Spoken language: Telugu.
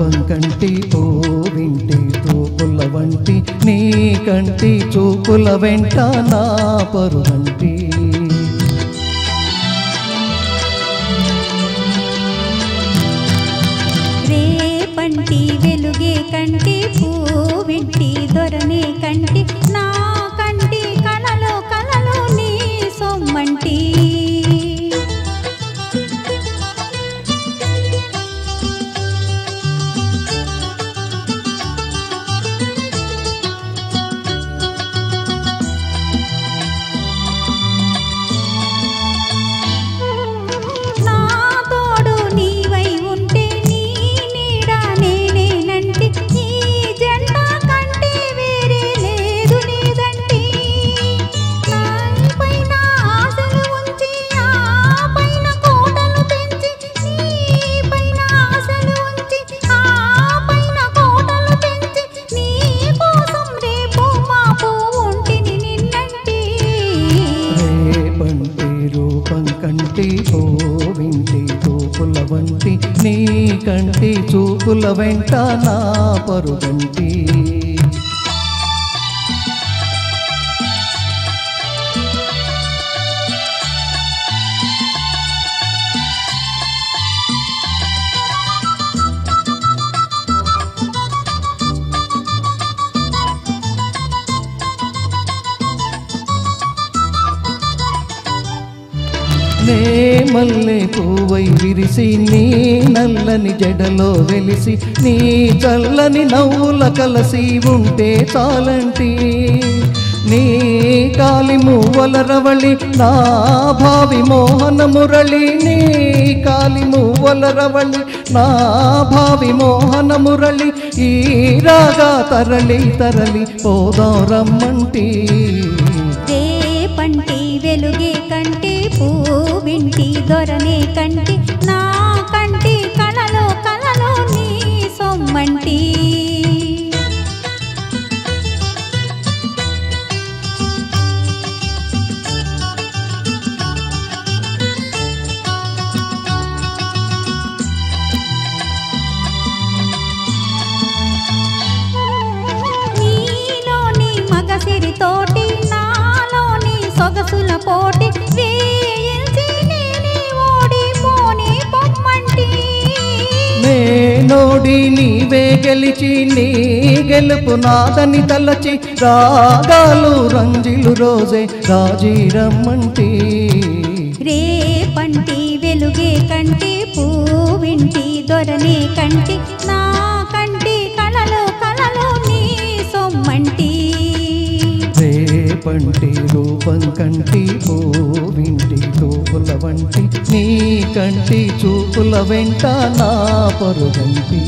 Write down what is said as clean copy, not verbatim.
రూపం కంటి ఓ వింటి చూపుల వంటి నీ కంటి చూపుల వెంట నా పరుగంటి రేపంటి వెలుగే కంటి పూవింటి దొరనే కంటి నా కంటి కలలో కలలో నీ సొమ్మంటి కంటి ఓ వింటి చూపుల వంటి నీ కంటి చూపుల వెంట నా పరుగంటి నే మల్లె పువ్వై విరిసి నీ నల్లని జడలో వెలిసి నీ చల్లని నవ్వుల కలసి ఉంటే చాలంటి నీ కాలి మువ్వల రవళి నా భావి మోహన మురళి నీ కాలి మువ్వల రవళి నా భావి మోహన మురళి ఈ రాగా తరలి తరలి పోదాం రమ్మంటి రేపంటి వెలుగే కంటి పూవింటి దొరనే కంటి నా కంటి కలలో కలలో నీ సొమ్మంటి నీలోని మగసిరితోటి నాలోని సొగసుల పోటీ నేనోడి నీవే గెలిచి నీ గెలుపు నాదని తలచి రాగాలు రంజిలు రోజే రాజీరమ్మంటి రేపంటి వెలుగే కంటి పూవింటి దొరనే కంటి నా కంటి కలలో కలలో నీ సొమ్మంటి రేపంటి రూపం కంటి ఓ వింటి చూపుల వంటి నీ కంటి చూపుల వెంట నా పరుగంటి